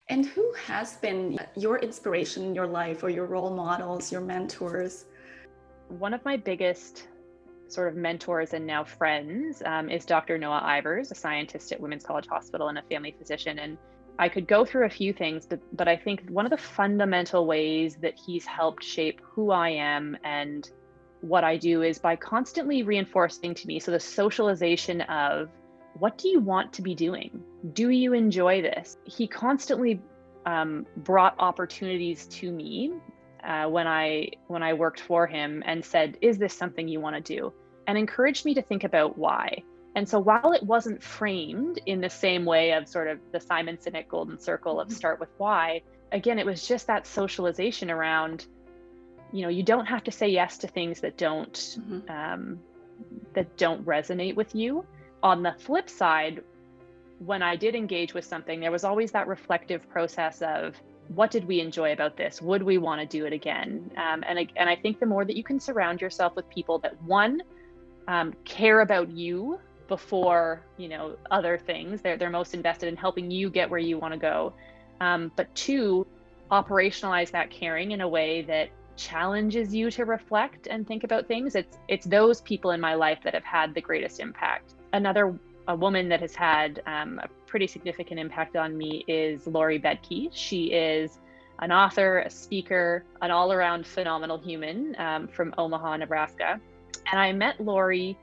And who has been your inspiration in your life, or your role models, your mentors? One of my biggest sort of mentors and now friends is Dr. Noah Ivers, a scientist at Women's College Hospital and a family physician. And I could go through a few things, but I think one of the fundamental ways that he's helped shape who I am and what I do is by constantly reinforcing to me. So the socialization of, what do you want to be doing? Do you enjoy this? He constantly brought opportunities to me when I worked for him and said, is this something you want to do? And encouraged me to think about why. And so while it wasn't framed in the same way of sort of the Simon Sinek golden circle of start with why, again, it was just that socialization around, you don't have to say yes to things that don't resonate with you. On the flip side, when I did engage with something, there was always that reflective process of, what did we enjoy about this? Would we want to do it again? And I think the more that you can surround yourself with people that, one, care about you before other things, they're most invested in helping you get where you want to go. But two, operationalize that caring in a way that challenges you to reflect and think about things. It's those people in my life that have had the greatest impact. A woman that has had a pretty significant impact on me is Lori Bedke. She is an author, a speaker, an all-around phenomenal human from Omaha, Nebraska. And I met Lori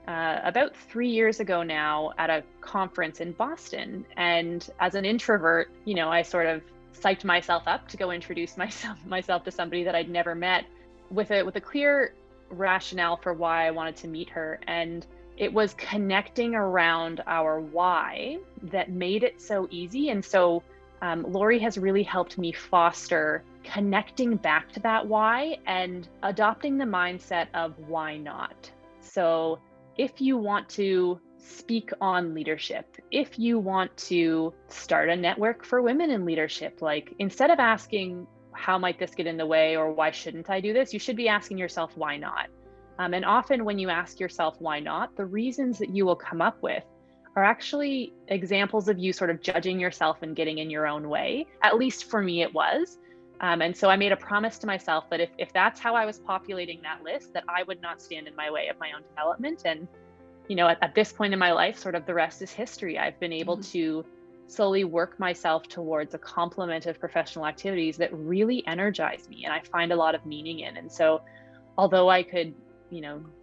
about 3 years ago now at a conference in Boston. And as an introvert, I sort of psyched myself up to go introduce myself to somebody that I'd never met with a clear rationale for why I wanted to meet her. And it was connecting around our why that made it so easy. And so Lori has really helped me foster connecting back to that why and adopting the mindset of why not. So if you want to speak on leadership, if you want to start a network for women in leadership, like, instead of asking, how might this get in the way, or why shouldn't I do this, you should be asking yourself, why not? And often when you ask yourself why not, the reasons that you will come up with are actually examples of you sort of judging yourself and getting in your own way. At least for me, it was. And so I made a promise to myself that if that's how I was populating that list, that I would not stand in my way of my own development. And, at this point in my life, sort of the rest is history. I've been able to slowly work myself towards a complement of professional activities that really energize me and I find a lot of meaning in. And so although I could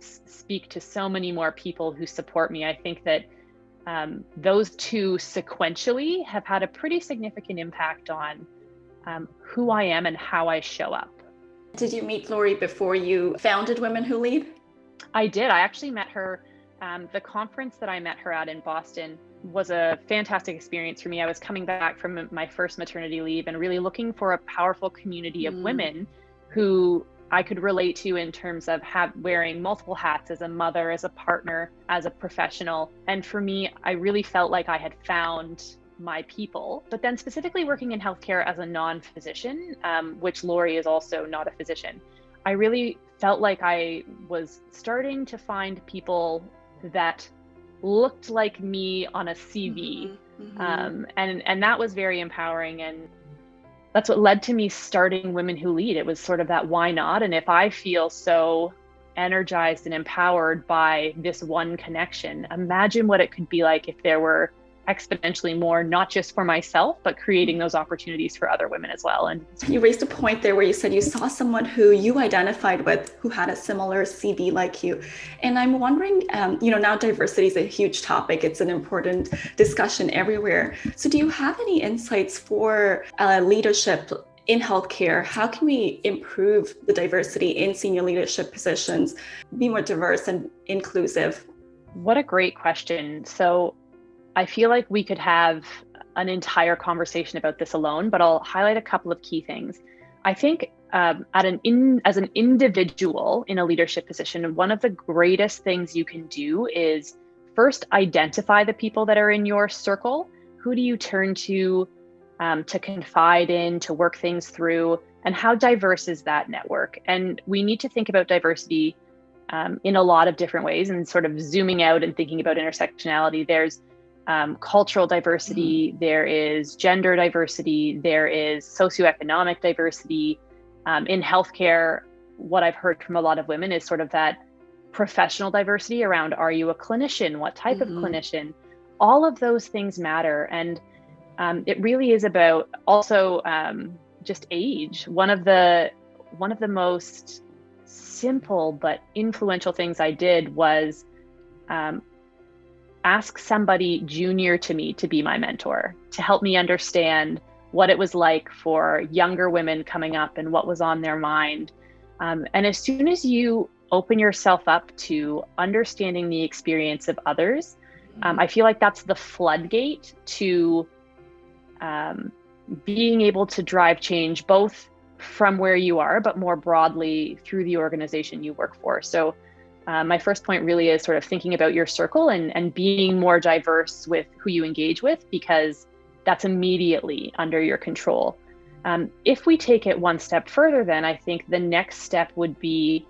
speak to so many more people who support me, I think that those two sequentially have had a pretty significant impact on who I am and how I show up. Did you meet Lori before you founded Women Who Lead? I did. I actually met her. The conference that I met her at in Boston was a fantastic experience for me. I was coming back from my first maternity leave and really looking for a powerful community of women who I could relate to in terms of wearing multiple hats as a mother, as a partner, as a professional. And for me, I really felt like I had found my people. But then specifically working in healthcare as a non-physician, which Lori is also not a physician, I really felt like I was starting to find people that looked like me on a CV. And that was very empowering. And that's what led to me starting Women Who Lead. It was sort of that why not? And if I feel so energized and empowered by this one connection, imagine what it could be like if there were exponentially more, not just for myself, but creating those opportunities for other women as well. And you raised a point there where you said you saw someone who you identified with who had a similar CV like you. And I'm wondering, now diversity is a huge topic. It's an important discussion everywhere. So do you have any insights for leadership in healthcare? How can we improve the diversity in senior leadership positions, be more diverse and inclusive? What a great question. So I feel like we could have an entire conversation about this alone, but I'll highlight a couple of key things. I think as an individual in a leadership position, one of the greatest things you can do is first identify the people that are in your circle. Who do you turn to confide in, to work things through, and how diverse is that network? And we need to think about diversity in a lot of different ways, and sort of zooming out and thinking about intersectionality. There's cultural diversity, there is gender diversity, there is socioeconomic diversity. In healthcare, what I've heard from a lot of women is sort of that professional diversity around, are you a clinician? What type of clinician? All of those things matter. And it really is about also just age. One of the most simple but influential things I did was ask somebody junior to me to be my mentor, to help me understand what it was like for younger women coming up and what was on their mind. And as soon as you open yourself up to understanding the experience of others, I feel like that's the floodgate to being able to drive change, both from where you are, but more broadly through the organization you work for. So my first point really is sort of thinking about your circle and being more diverse with who you engage with, because that's immediately under your control. If we take it one step further, then I think the next step would be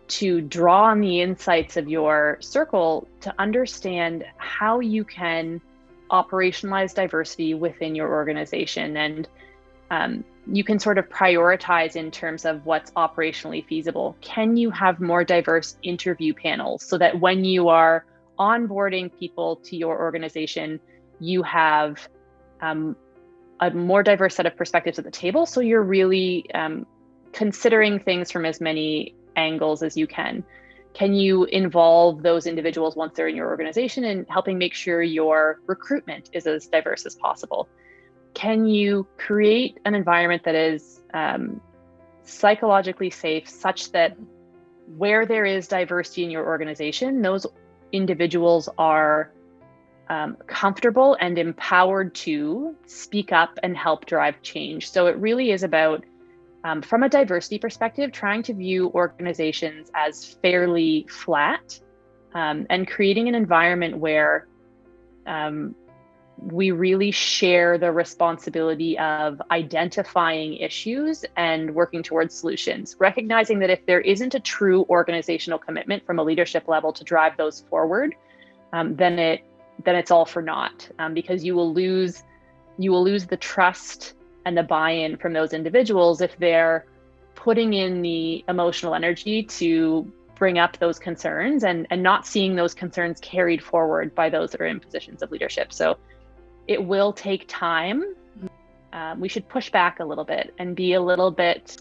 to draw on the insights of your circle to understand how you can operationalize diversity within your organization. And you can sort of prioritize in terms of what's operationally feasible. Can you have more diverse interview panels so that when you are onboarding people to your organization, you have a more diverse set of perspectives at the table, so you're really considering things from as many angles as you can? Can you involve those individuals once they're in your organization in helping make sure your recruitment is as diverse as possible? Can you create an environment that is psychologically safe, such that where there is diversity in your organization, those individuals are comfortable and empowered to speak up and help drive change? So it really is about, from a diversity perspective, trying to view organizations as fairly flat, and creating an environment where we really share the responsibility of identifying issues and working towards solutions, recognizing that if there isn't a true organizational commitment from a leadership level to drive those forward, then it's all for naught, because you will lose the trust and the buy-in from those individuals if they're putting in the emotional energy to bring up those concerns and not seeing those concerns carried forward by those that are in positions of leadership. So it will take time. We should push back a little bit and be a little bit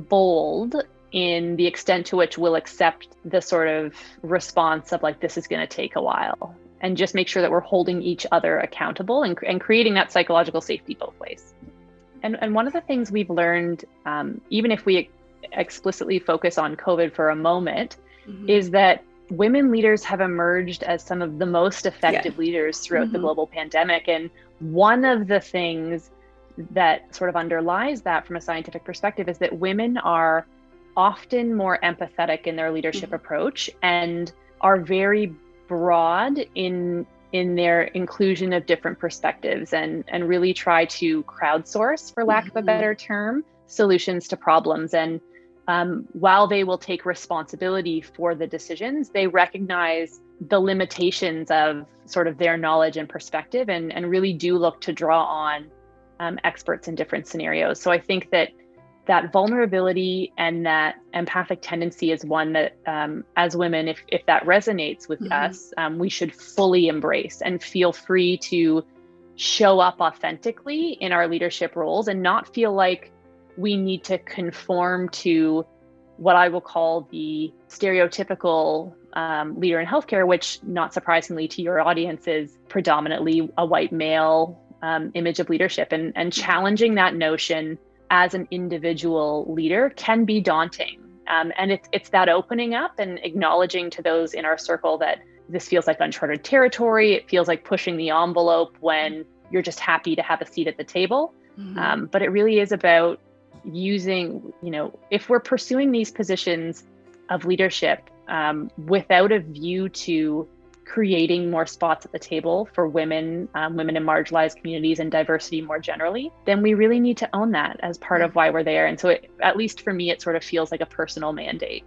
bold in the extent to which we'll accept the sort of response of like, this is going to take a while, and just make sure that we're holding each other accountable and creating that psychological safety both ways. And one of the things we've learned, even if we explicitly focus on COVID for a moment, is that women leaders have emerged as some of the most effective leaders throughout the global pandemic. And one of the things that sort of underlies that from a scientific perspective is that women are often more empathetic in their leadership approach and are very broad in their inclusion of different perspectives and really try to crowdsource, for lack of a better term, solutions to problems. And while they will take responsibility for the decisions, they recognize the limitations of sort of their knowledge and perspective, and really do look to draw on experts in different scenarios. So I think that vulnerability and that empathic tendency is one that, as women, if that resonates with us, we should fully embrace and feel free to show up authentically in our leadership roles and not feel like we need to conform to what I will call the stereotypical leader in healthcare, which, not surprisingly to your audience, is predominantly a white male image of leadership. And challenging that notion as an individual leader can be daunting. And it's that opening up and acknowledging to those in our circle that this feels like uncharted territory. It feels like pushing the envelope when you're just happy to have a seat at the table. But it really is about using, if we're pursuing these positions of leadership without a view to creating more spots at the table for women, women in marginalized communities, and diversity more generally, then we really need to own that as part of why we're there. And so at least for me, it sort of feels like a personal mandate.